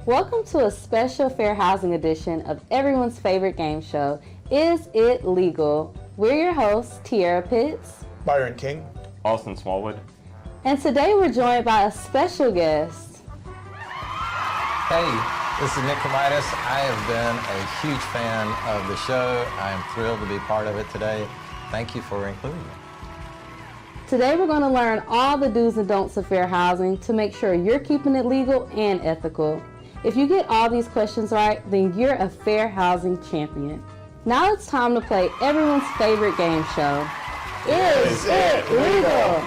Welcome to a special fair housing edition of everyone's favorite game show, Is It Legal? We're your hosts, Tiara Pitts, Byron King, Austin Smallwood, and today we're joined by a special guest. Hey, this is Nick Komitis. I have been a huge fan of the show. I am thrilled to be part of it today. Thank you for including me. Today we're going to learn all the do's and don'ts of fair housing to make sure you're keeping it legal and ethical. If you get all these questions right, then you're a fair housing champion. Now it's time to play everyone's favorite game show, Is It Legal?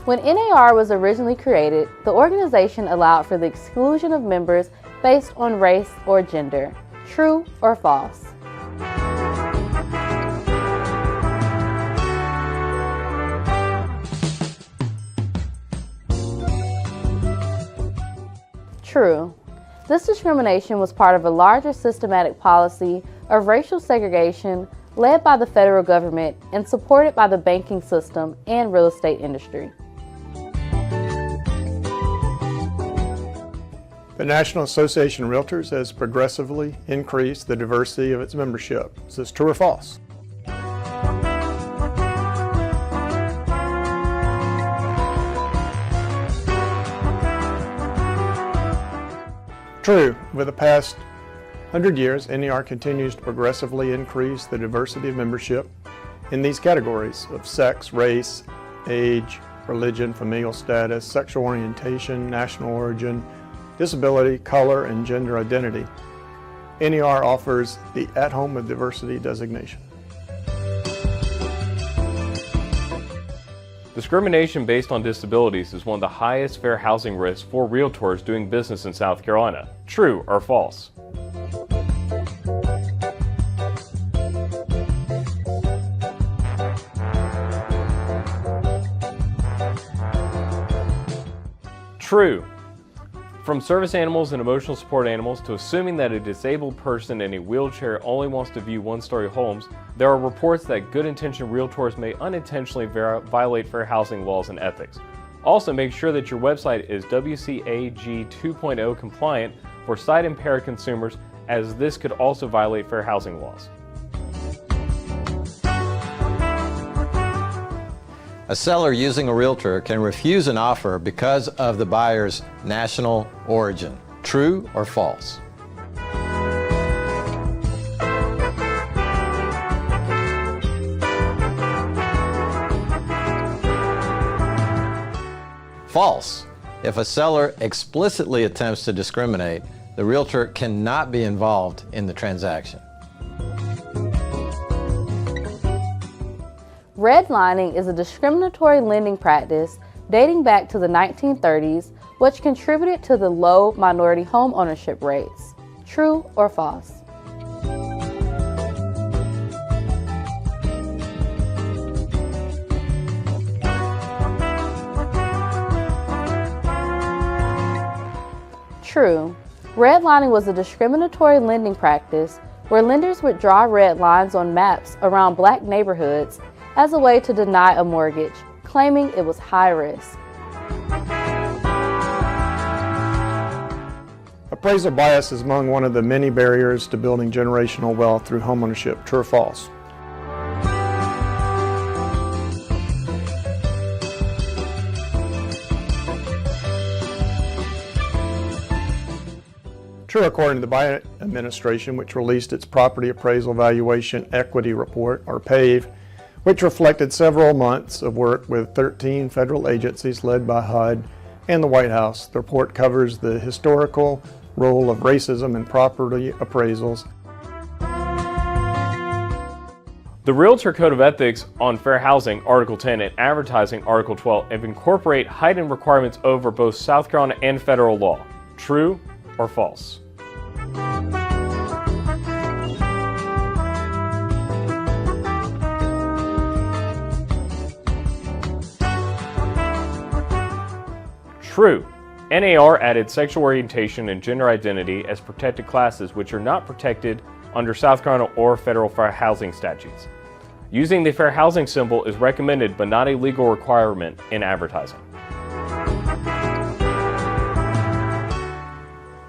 When NAR was originally created, the organization allowed for the exclusion of members based on race or gender. True or false? True. This discrimination was part of a larger systematic policy of racial segregation led by the federal government and supported by the banking system and real estate industry. The National Association of Realtors has progressively increased the diversity of its membership. Is this true or false? True. Over the past 100 years, NAR continues to progressively increase the diversity of membership in these categories of sex, race, age, religion, familial status, sexual orientation, national origin, disability, color, and gender identity. NAR offers the At Home with Diversity designation. Discrimination based on disabilities is one of the highest fair housing risks for realtors doing business in South Carolina. True or false? True. From service animals and emotional support animals to assuming that a disabled person in a wheelchair only wants to view one-story homes, there are reports that good-intentioned realtors may unintentionally violate fair housing laws and ethics. Also, make sure that your website is WCAG 2.0 compliant for sight-impaired consumers, as this could also violate fair housing laws. A seller using a realtor can refuse an offer because of the buyer's national origin. True or false? False. If a seller explicitly attempts to discriminate, the realtor cannot be involved in the transaction. Redlining is a discriminatory lending practice dating back to the 1930s, which contributed to the low minority home ownership rates. True or false? True. Redlining was a discriminatory lending practice where lenders would draw red lines on maps around black neighborhoods as a way to deny a mortgage, claiming it was high risk. Appraisal bias is among one of the many barriers to building generational wealth through homeownership. True or false? True, according to the Biden administration, which released its Property Appraisal Valuation Equity Report, or PAVE, which reflected several months of work with 13 federal agencies led by HUD and the White House. The report covers the historical role of racism in property appraisals. The Realtor Code of Ethics on Fair Housing, Article 10, and Advertising, Article 12, have incorporate heightened requirements over both South Carolina and federal law. True or false? True. NAR added sexual orientation and gender identity as protected classes, which are not protected under South Carolina or federal fair housing statutes. Using the fair housing symbol is recommended but not a legal requirement in advertising.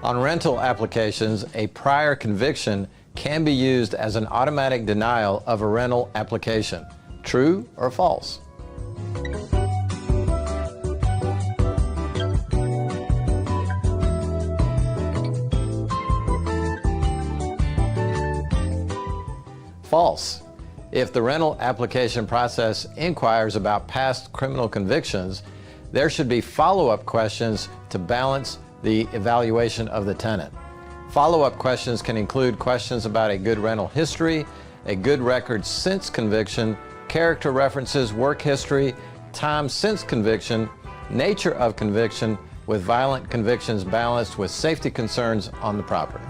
On rental applications, a prior conviction can be used as an automatic denial of a rental application. True or false? False. If the rental application process inquires about past criminal convictions, there should be follow-up questions to balance the evaluation of the tenant. Follow-up questions can include questions about a good rental history, a good record since conviction, character references, work history, time since conviction, nature of conviction, with violent convictions balanced with safety concerns on the property.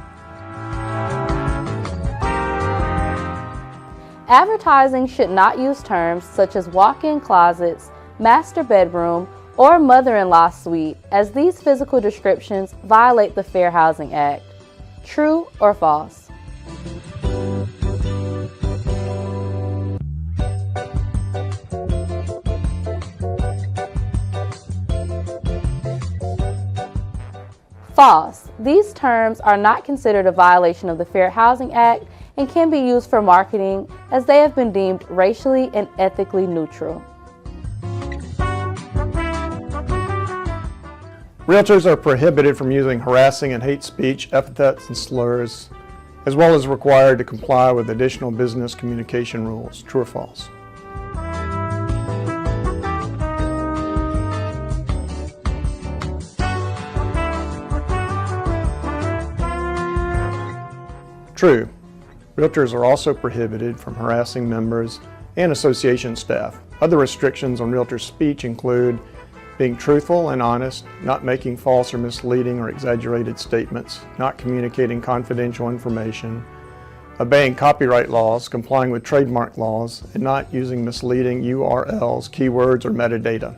Advertising should not use terms such as walk-in closets, master bedroom, or mother-in-law suite, as these physical descriptions violate the Fair Housing Act. True or false? False. These terms are not considered a violation of the Fair Housing Act and can be used for marketing, as they have been deemed racially and ethically neutral. Realtors are prohibited from using harassing and hate speech, epithets, and slurs, as well as required to comply with additional business communication rules. True or false? True. Realtors are also prohibited from harassing members and association staff. Other restrictions on realtor speech include being truthful and honest, not making false or misleading or exaggerated statements, not communicating confidential information, obeying copyright laws, complying with trademark laws, and not using misleading URLs, keywords, or metadata.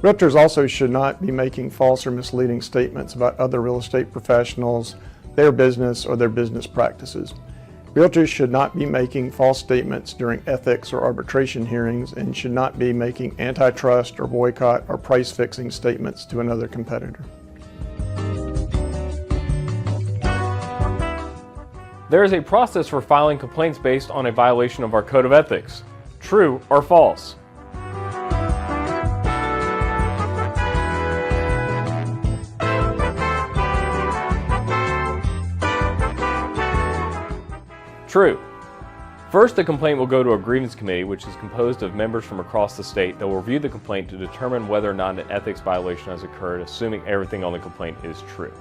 Realtors also should not be making false or misleading statements about other real estate professionals, their business, or their business practices. Realtors should not be making false statements during ethics or arbitration hearings and should not be making antitrust or boycott or price-fixing statements to another competitor. There is a process for filing complaints based on a violation of our Code of Ethics. True or false? True. First, the complaint will go to a grievance committee, which is composed of members from across the state that will review the complaint to determine whether or not an ethics violation has occurred, assuming everything on the complaint is true.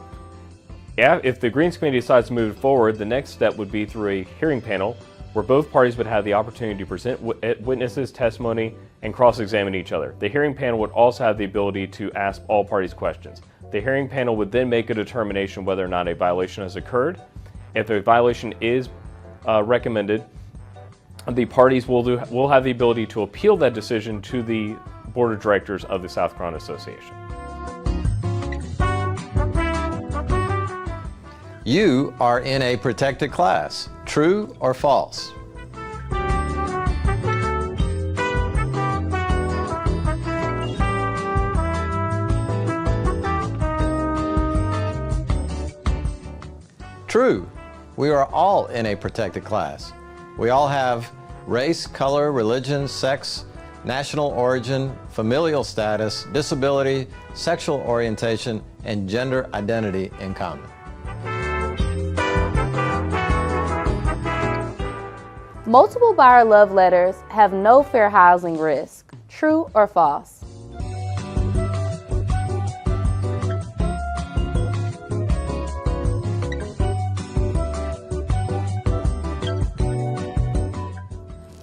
If the grievance committee decides to move forward, the next step would be through a hearing panel where both parties would have the opportunity to present witnesses, testimony, and cross-examine each other. The hearing panel would also have the ability to ask all parties questions. The hearing panel would then make a determination whether or not a violation has occurred. If a violation is recommended, the parties will have the ability to appeal that decision to the Board of Directors of the South Carolina Association. You are in a protected class. True or false? True. We are all in a protected class. We all have race, color, religion, sex, national origin, familial status, disability, sexual orientation, and gender identity in common. Multiple buyer love letters have no fair housing risk. True or false?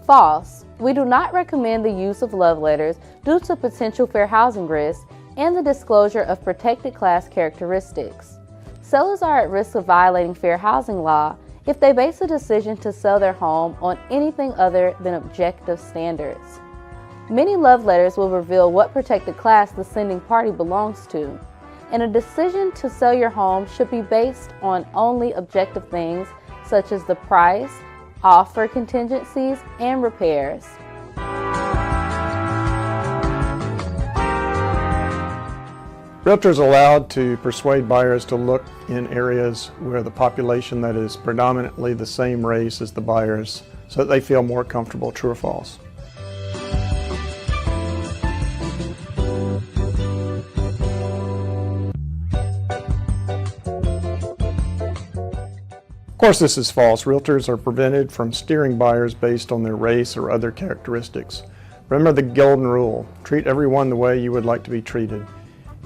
False. We do not recommend the use of love letters due to potential fair housing risks and the disclosure of protected class characteristics. Sellers are at risk of violating fair housing law if they base a decision to sell their home on anything other than objective standards. Many love letters will reveal what protected class the sending party belongs to, and a decision to sell your home should be based on only objective things such as the price, offer contingencies, and repairs. Realtors are allowed to persuade buyers to look in areas where the population that is predominantly the same race as the buyers so that they feel more comfortable. True or false? Of course, this is false. Realtors are prevented from steering buyers based on their race or other characteristics. Remember the golden rule: treat everyone the way you would like to be treated.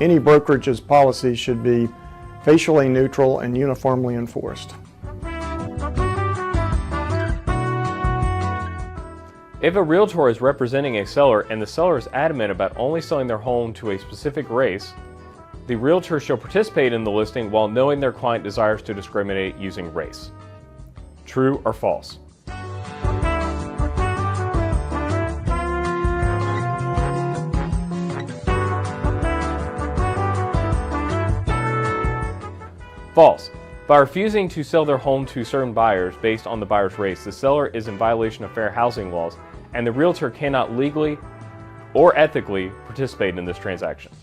Any brokerage's policy should be facially neutral and uniformly enforced. If a realtor is representing a seller and the seller is adamant about only selling their home to a specific race, the realtor shall participate in the listing while knowing their client desires to discriminate using race. True or false? False. By refusing to sell their home to certain buyers based on the buyer's race, the seller is in violation of fair housing laws, and the realtor cannot legally or ethically participate in this transaction.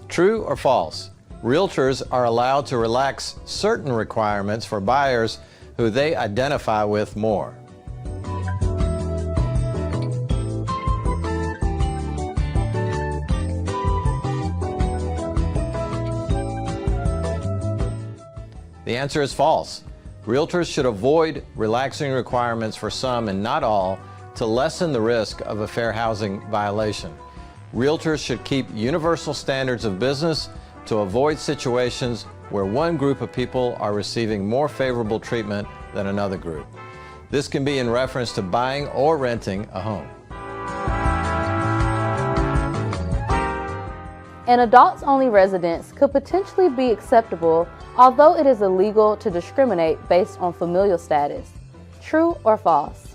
True or false? Realtors are allowed to relax certain requirements for buyers who they identify with more. The answer is false. Realtors should avoid relaxing requirements for some and not all to lessen the risk of a fair housing violation. Realtors should keep universal standards of business to avoid situations where one group of people are receiving more favorable treatment than another group. This can be in reference to buying or renting a home. An adults-only residence could potentially be acceptable, although it is illegal to discriminate based on familial status. True or false?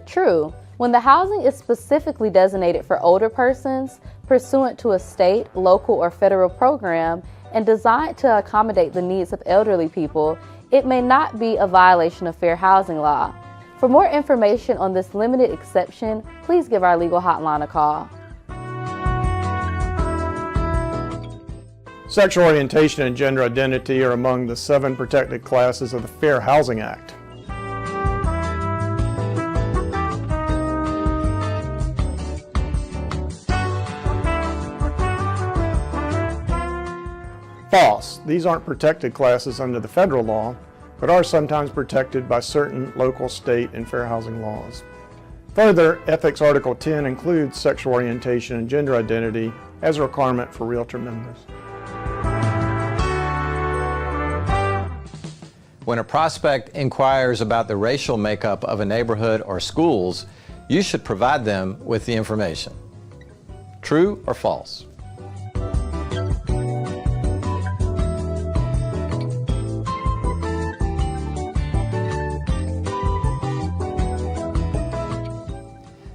True. When the housing is specifically designated for older persons, pursuant to a state, local, or federal program, and designed to accommodate the needs of elderly people, it may not be a violation of fair housing law. For more information on this limited exception, please give our legal hotline a call. Sexual orientation and gender identity are among the 7 protected classes of the Fair Housing Act. False. These aren't protected classes under the federal law, but are sometimes protected by certain local, state, and fair housing laws. Further, Ethics Article 10 includes sexual orientation and gender identity as a requirement for realtor members. When a prospect inquires about the racial makeup of a neighborhood or schools, you should provide them with the information. True or false?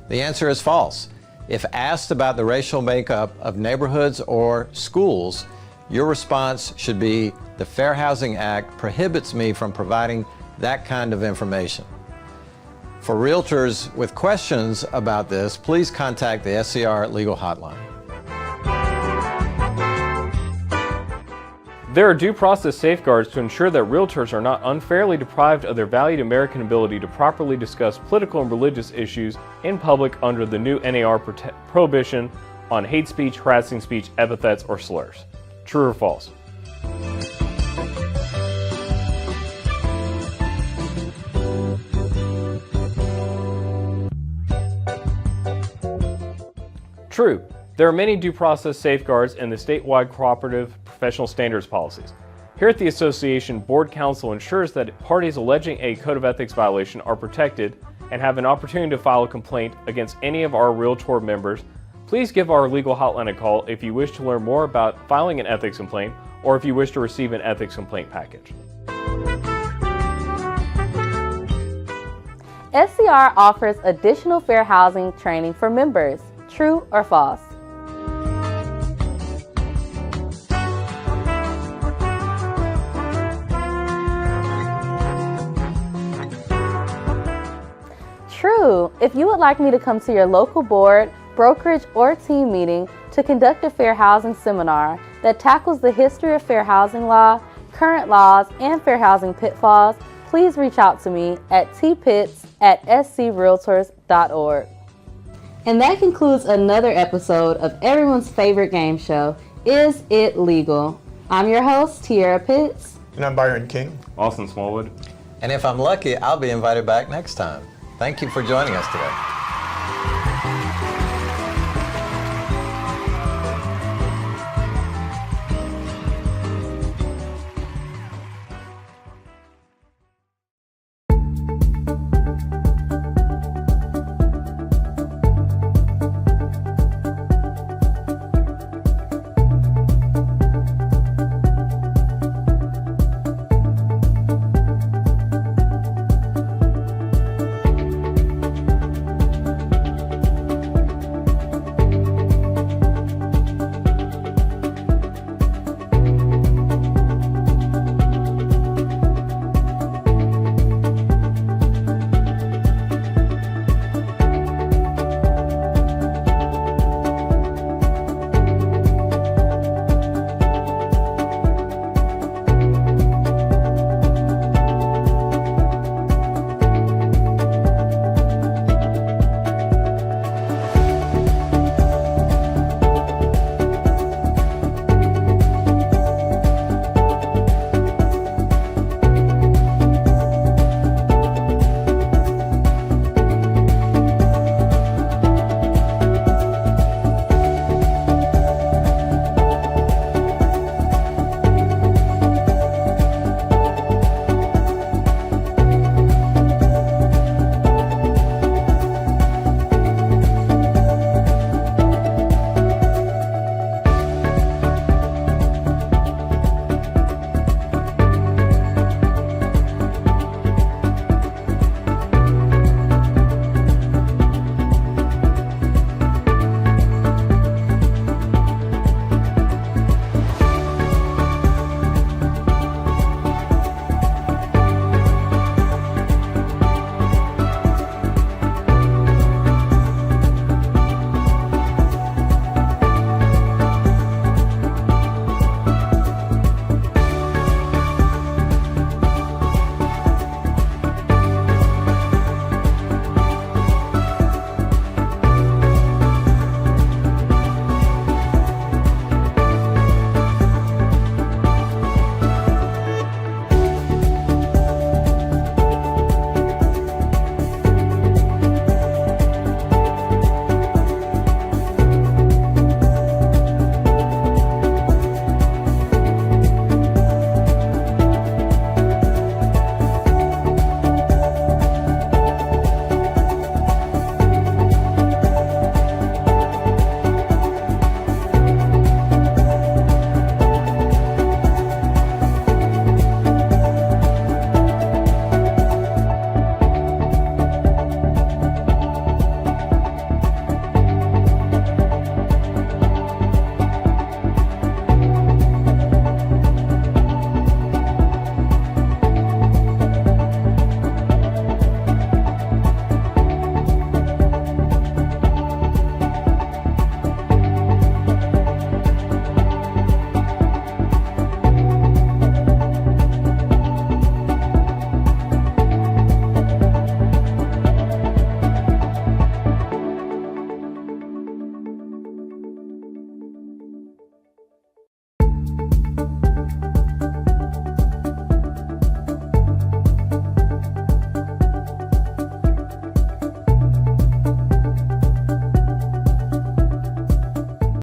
The answer is false. If asked about the racial makeup of neighborhoods or schools, your response should be, "The Fair Housing Act prohibits me from providing that kind of information." For realtors with questions about this, please contact the SCR Legal Hotline. There are due process safeguards to ensure that realtors are not unfairly deprived of their valued American ability to properly discuss political and religious issues in public under the new NAR prohibition on hate speech, harassing speech, epithets, or slurs. True or false? True. There are many due process safeguards in the statewide cooperative professional standards policies. Here at the association, board counsel ensures that parties alleging a code of ethics violation are protected and have an opportunity to file a complaint against any of our realtor members. Please give our legal hotline a call if you wish to learn more about filing an ethics complaint or if you wish to receive an ethics complaint package. SCR offers additional fair housing training for members. True or false? If you would like me to come to your local board, brokerage, or team meeting to conduct a fair housing seminar that tackles the history of fair housing law, current laws, and fair housing pitfalls, please reach out to me at tpitts@screaltors.org. And that concludes another episode of everyone's favorite game show, Is It Legal? I'm your host, Tiara Pitts. And I'm Byron King. Austin Smallwood. And if I'm lucky, I'll be invited back next time. Thank you for joining us today.